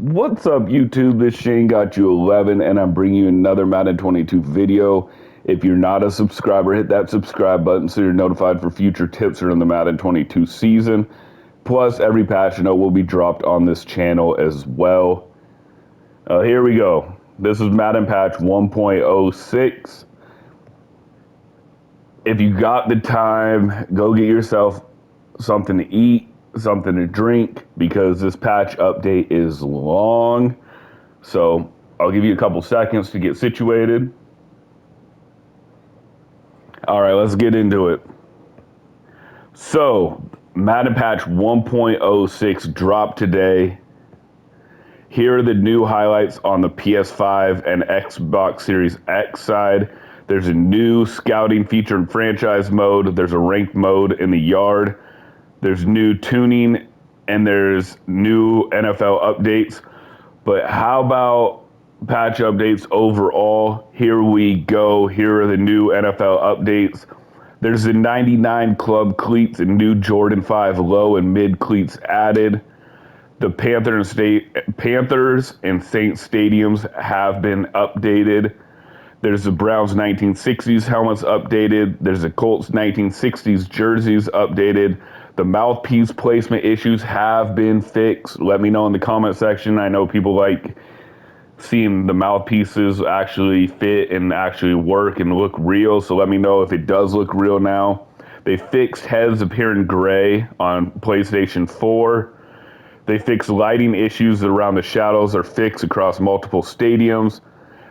What's up, YouTube? This Shane got you 11, and I'm bringing you another Madden 22 video. If you're not a subscriber, hit that subscribe button so you're notified for future tips around the Madden 22 season. Plus, every patch note will be dropped on this channel as well. Here we go. This is Madden patch 1.06. If you got the time, go get yourself something to eat, something to drink, because this patch update is long. So I'll give you a couple seconds to get situated. All right, let's get into it. So Madden patch 1.06 dropped today. Here are the new highlights on the PS5 and Xbox Series X side. There's a new scouting feature in franchise mode. There's a ranked mode in the yard. There's new tuning, and there's new NFL updates. But how about patch updates overall? Here we go. Here are the new NFL updates. There's the 99 club cleats and new Jordan 5 low and mid cleats added. The Panthers and Saints stadiums have been updated. There's the Browns 1960s helmets updated. There's the Colts 1960s jerseys updated. The mouthpiece placement issues have been fixed. Let me know in the comment section. I know people like seeing the mouthpieces actually fit and actually work and look real. So let me know if it does look real now. They fixed heads appearing gray on PlayStation 4. They fixed lighting issues around the shadows are fixed across multiple stadiums.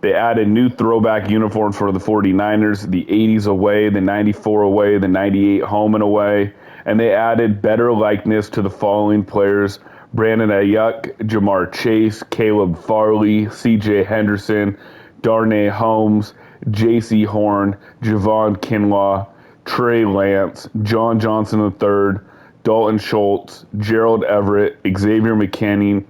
They added new throwback uniforms for the 49ers, the 80s away, the 94 away, the 98 home and away. And they added better likeness to the following players: Brandon Ayuk, Jamar Chase, Caleb Farley, CJ Henderson, Darnay Holmes, JC Horn, Javon Kinlaw, Trey Lance, John Johnson III, Dalton Schultz, Gerald Everett, Xavier McKinney,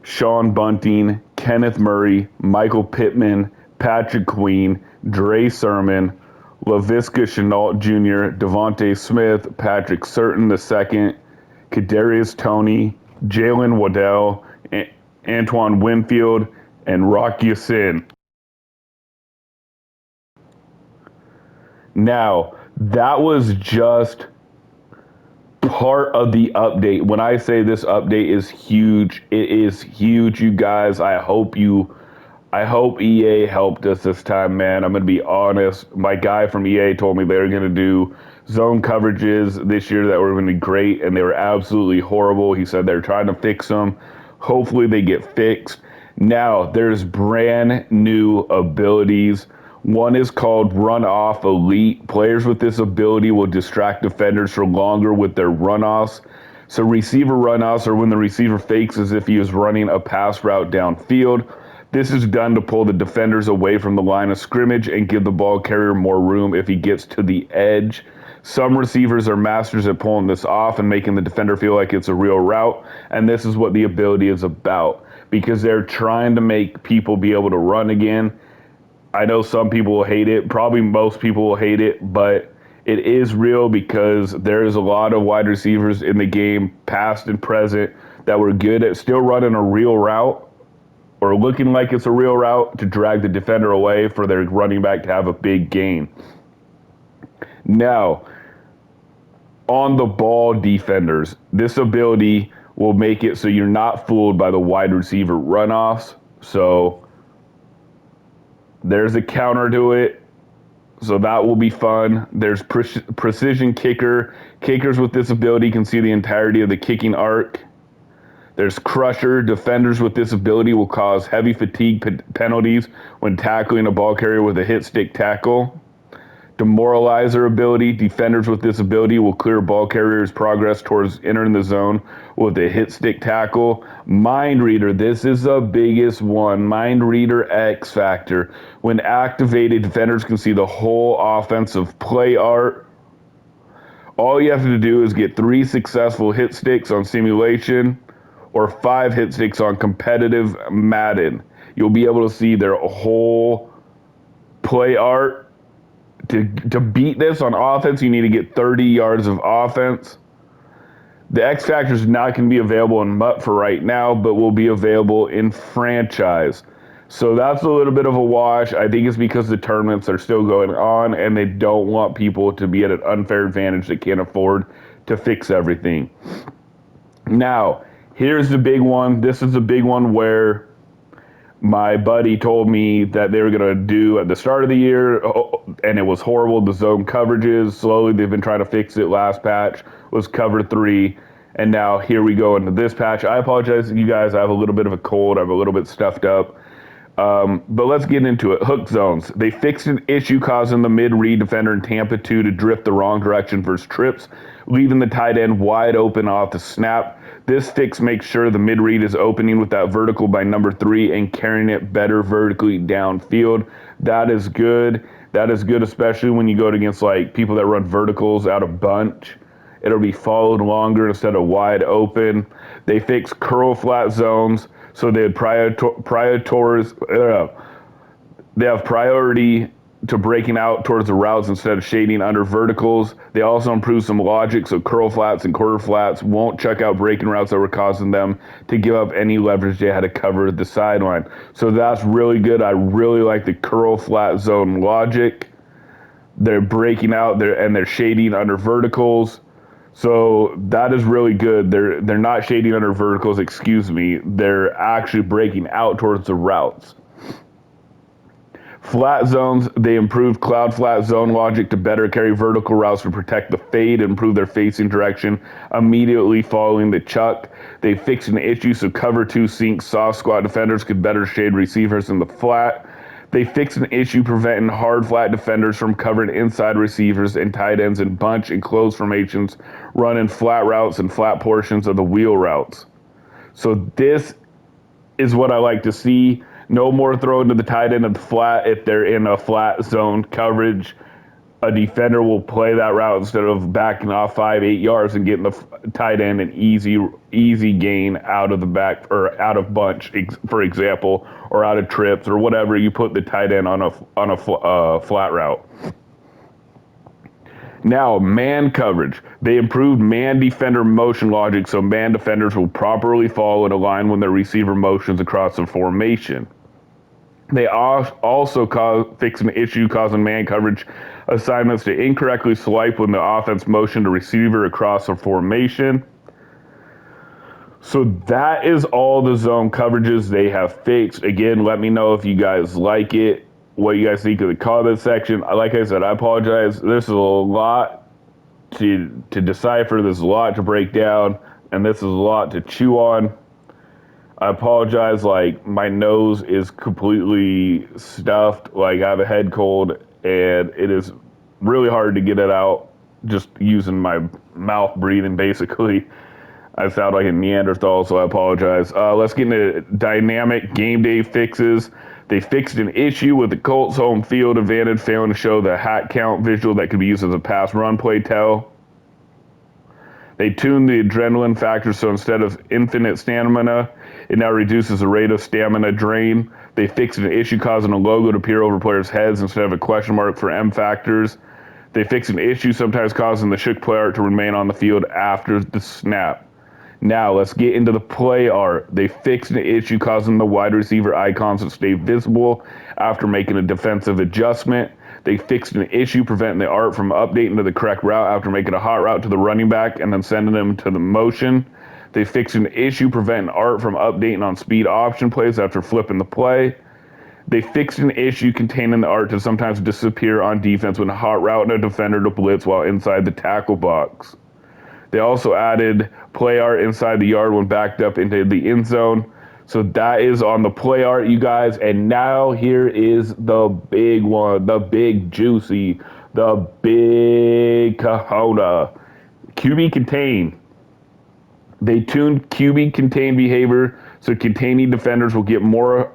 Sean Bunting, Kenneth Murray, Michael Pittman, Patrick Queen, Dre Sermon, Laviska Shenault Jr., Devontae Smith, Patrick Surtain II, Kadarius Toney, Jalen Waddell, Antoine Winfield, and Rock Ya-Sin. Now, that was just part of the update. When I say this update is huge, it is huge, you guys. I hope EA helped us this time, man. I'm going to be honest. My guy from EA told me they were going to do zone coverages this year that were going to be great, and they were absolutely horrible. He said they're trying to fix them. Hopefully they get fixed. Now, there's brand new abilities. One is called Run Off Elite. Players with this ability will distract defenders for longer with their runoffs. So receiver runoffs are when the receiver fakes as if he is running a pass route downfield. This is done to pull the defenders away from the line of scrimmage and give the ball carrier more room if he gets to the edge. Some receivers are masters at pulling this off and making the defender feel like it's a real route, and this is what the ability is about, because they're trying to make people be able to run again. I know some people will hate it. Probably most people will hate it, but it is real because there is a lot of wide receivers in the game, past and present, that were good at still running a real route or looking like it's a real route to drag the defender away for their running back to have a big gain. Now, on the ball defenders, this ability will make it so you're not fooled by the wide receiver runoffs. So there's a counter to it, so that will be fun. There's precision kicker. Kickers with this ability can see the entirety of the kicking arc. There's crusher. Defenders with this ability will cause heavy fatigue penalties when tackling a ball carrier with a hit stick tackle. Demoralizer ability. Defenders with this ability will clear ball carrier's progress towards entering the zone with a hit stick tackle. Mind Reader. This is the biggest one. Mind Reader X Factor. When activated, defenders can see the whole offensive play art. All you have to do is get 3 successful hit sticks on simulation or 5 hit sticks on competitive Madden. You'll be able to see their whole play art. To beat this on offense, you need to get 30 yards of offense. The X Factor is not going to be available in MUT for right now, but will be available in franchise. So that's a little bit of a wash. I think it's because the tournaments are still going on and they don't want people to be at an unfair advantage that can't afford to fix everything. Now, here's the big one. This is the big one where my buddy told me that they were going to do at the start of the year, and it was horrible. The zone coverages, slowly they've been trying to fix it. Last patch was cover 3, and now here we go into this patch. I apologize to you guys. I have a little bit of a cold. I'm a little bit stuffed up. But let's get into it. Hook zones. They fixed an issue causing the mid-read defender in Tampa 2 to drift the wrong direction versus trips, leaving the tight end wide open off the snap. This fix makes sure the mid-read is opening with that vertical by number 3 and carrying it better vertically downfield. That is good. That is good, especially when you go against like people that run verticals out of bunch. It'll be followed longer instead of wide open. They fixed curl flat zones. So they have priority to breaking out towards the routes instead of shading under verticals. They also improved some logic, so curl flats and quarter flats won't check out breaking routes that were causing them to give up any leverage they had to cover the sideline. So that's really good. I really like the curl flat zone logic. They're breaking out and they're shading under verticals. So that is really good. They're not shading under verticals, excuse me. They're actually breaking out towards the routes. Flat zones, they improved cloud flat zone logic to better carry vertical routes to protect the fade and improve their facing direction immediately following the chuck. They fixed an issue so cover 2 sink soft squat defenders could better shade receivers in the flat. They fixed an issue preventing hard flat defenders from covering inside receivers and tight ends in bunch and closed formations, running flat routes and flat portions of the wheel routes. So this is what I like to see. No more throwing to the tight end of the flat if they're in a flat zone coverage. A defender will play that route instead of backing off 5-8 yards and getting the tight end an easy gain out of the back or out of bunch, for example, or out of trips or whatever. You put the tight end on a flat route. Now, man coverage. They improved man defender motion logic so man defenders will properly fall in a line when their receiver motions across the formation. They also fix an issue causing man coverage assignments to incorrectly swipe when the offense motioned a receiver across a formation. So that is all the zone coverages they have fixed. Again, let me know if you guys like it, what you guys think of the comment section. Like I said, I apologize. This is a lot to decipher. There's a lot to break down, and this is a lot to chew on. I apologize, like, my nose is completely stuffed. Like, I have a head cold, and it is really hard to get it out just using my mouth breathing, basically. I sound like a Neanderthal, so I apologize. Let's get into dynamic game day fixes. They fixed an issue with the Colts home field advantage, failing to show the hat count visual that could be used as a pass run play tell. They tuned the adrenaline factor, so instead of infinite stamina, it now reduces the rate of stamina drain. They fixed an issue causing a logo to appear over players' heads instead of a question mark for M factors. They fixed an issue sometimes causing the shook play art to remain on the field after the snap. Now, let's get into the play art. They fixed an issue causing the wide receiver icons to stay visible after making a defensive adjustment. They fixed an issue preventing the art from updating to the correct route after making a hot route to the running back and then sending them to the motion. They fixed an issue preventing art from updating on speed option plays after flipping the play. They fixed an issue containing the art to sometimes disappear on defense when a hot route and a defender to blitz while inside the tackle box. They also added play art inside the yard when backed up into the end zone. So that is on the play art, you guys. And now here is the big one, the big juicy, the big kahuna. QB contain. They tuned QB contain behavior so containing defenders will get more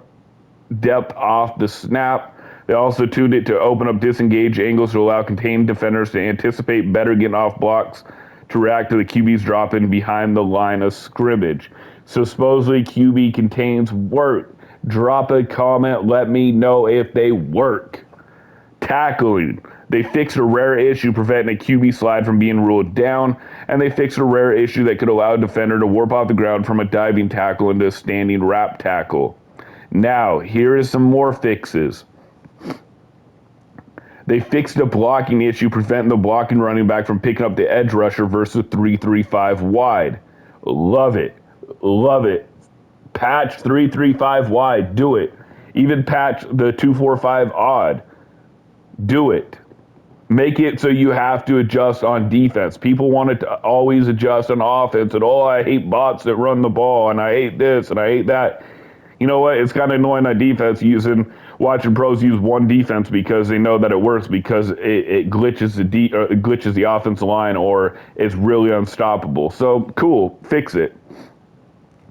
depth off the snap. They also tuned it to open up disengage angles to allow contained defenders to anticipate better getting off blocks to react to the QB's drop in behind the line of scrimmage. So supposedly QB contains work. Drop a comment, let me know if they work. Tackling. They fixed a rare issue preventing a QB slide from being ruled down and they fixed a rare issue that could allow a defender to warp off the ground from a diving tackle into a standing wrap tackle. Now, here is some more fixes. They fixed a blocking issue, preventing the blocking running back from picking up the edge rusher versus 3-3-5 wide. Love it. Love it. Patch 3-3-5 wide. Do it. Even patch the 2-4-5 odd. Do it. Make it so you have to adjust on defense. People want to always adjust on offense, and I hate bots that run the ball, and I hate this, and I hate that. You know what? It's kind of annoying on defense watching pros use one defense because they know that it works because it glitches glitches the offensive line, or it's really unstoppable. So cool, fix it.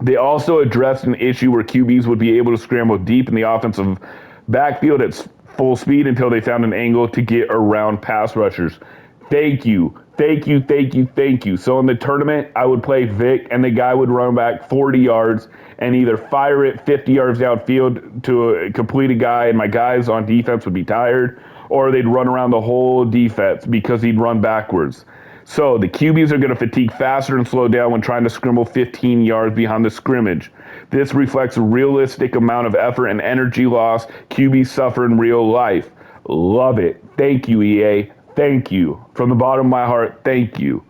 They also addressed an issue where QBs would be able to scramble deep in the offensive backfield at full speed until they found an angle to get around pass rushers. Thank you. Thank you, thank you, thank you. So in the tournament, I would play Vic, and the guy would run back 40 yards and either fire it 50 yards downfield to complete a guy, and my guys on defense would be tired, or they'd run around the whole defense because he'd run backwards. So the QBs are going to fatigue faster and slow down when trying to scramble 15 yards behind the scrimmage. This reflects a realistic amount of effort and energy loss QBs suffer in real life. Love it. Thank you, EA. Thank you. From the bottom of my heart, thank you.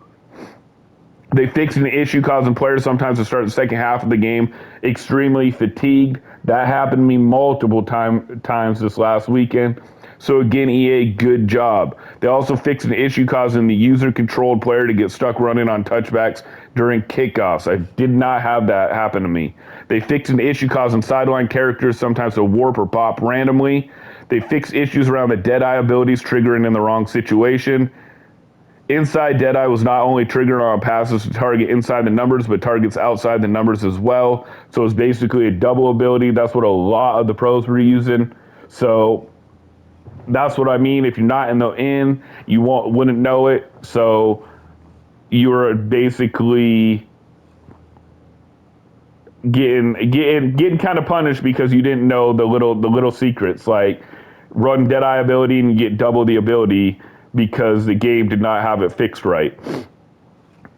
They fixed an issue causing players sometimes to start the second half of the game extremely fatigued. That happened to me multiple times this last weekend. So again, EA, good job. They also fixed an issue causing the user-controlled player to get stuck running on touchbacks during kickoffs. I did not have that happen to me. They fixed an issue causing sideline characters sometimes to warp or pop randomly. They fixed issues around the Deadeye abilities triggering in the wrong situation. Inside Deadeye was not only triggering on passes to target inside the numbers, but targets outside the numbers as well. So it's basically a double ability. That's what a lot of the pros were using. So that's what I mean. If you're not in, you wouldn't know it. So you're basically getting kind of punished because you didn't know the little secrets, like run Deadeye ability and you get double the ability because the game did not have it fixed right.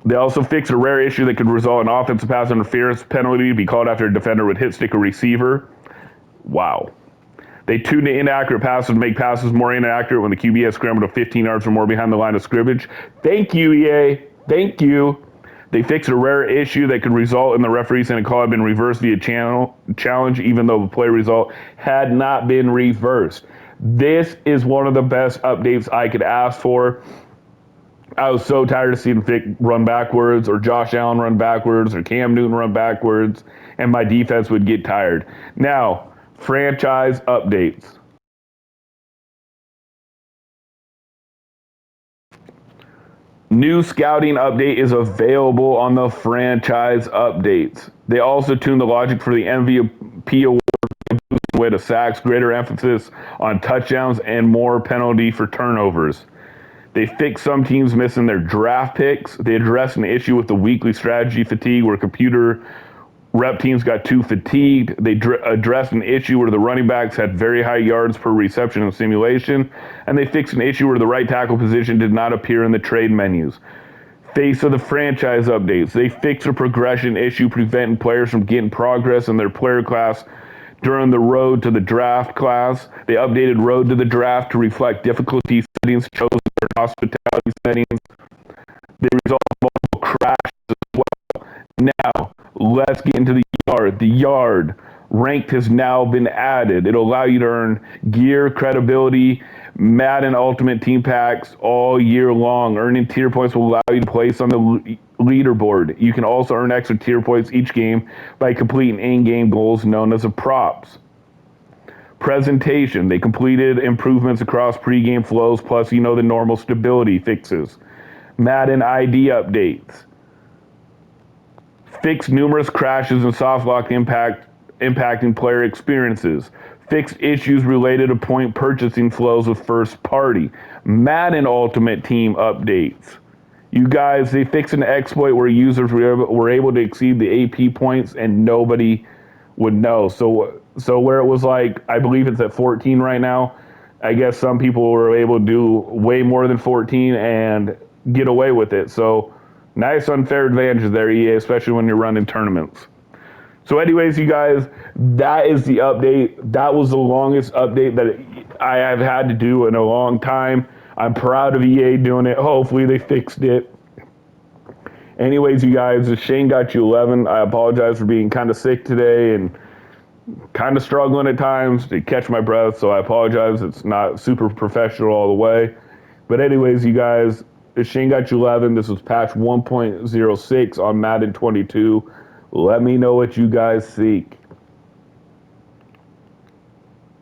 They also fixed a rare issue that could result in offensive pass interference penalty to be called after a defender would hit stick a receiver. Wow. They tuned the inaccurate passes to make passes more inaccurate when the QB has scrambled to 15 yards or more behind the line of scrimmage. Thank you, EA. Thank you. They fixed a rare issue that could result in the referee saying a call had been reversed via challenge, even though the play result had not been reversed. This is one of the best updates I could ask for. I was so tired of seeing Vic run backwards, or Josh Allen run backwards, or Cam Newton run backwards, and my defense would get tired. Now, franchise updates. New scouting update is available on the franchise updates. They also tuned the logic for the MVP award way to sacks, greater emphasis on touchdowns, and more penalty for turnovers. They fixed some teams missing their draft picks. They addressed an issue with the weekly strategy fatigue where computer rep teams got too fatigued. They addressed an issue where the running backs had very high yards per reception in simulation. And they fixed an issue where the right tackle position did not appear in the trade menus. Face of the franchise updates. They fixed a progression issue preventing players from getting progress in their player class during the road to the draft class. They updated road to the draft to reflect difficulty settings chosen for hospitality settings. They resolved multiple crashes as well. Now, let's get into the yard. The yard ranked has now been added. It'll allow you to earn gear, credibility, Madden Ultimate Team Packs all year long. Earning tier points will allow you to place on the leaderboard. You can also earn extra tier points each game by completing in-game goals known as props. Presentation. They completed improvements across pre-game flows, plus the normal stability fixes. Madden ID updates. Fixed numerous crashes and soft lock impacting player experiences. Fixed issues related to point purchasing flows with first party. Madden Ultimate Team updates. You guys, they fixed an exploit where users were able to exceed the AP points and nobody would know. So where it was like, I believe it's at 14 right now, I guess some people were able to do way more than 14 and get away with it. So Nice unfair advantage there, EA, especially when you're running tournaments. So anyways, you guys, that is the update. That was the longest update that I have had to do in a long time. I'm proud of EA doing it. Hopefully they fixed it. Anyways, you guys, Shane got you 11. I apologize for being kind of sick today and kind of struggling at times to catch my breath, so I apologize. It's not super professional all the way. But anyways, you guys, Shane got you 11. This was patch 1.06 on Madden 22. Let me know what you guys think.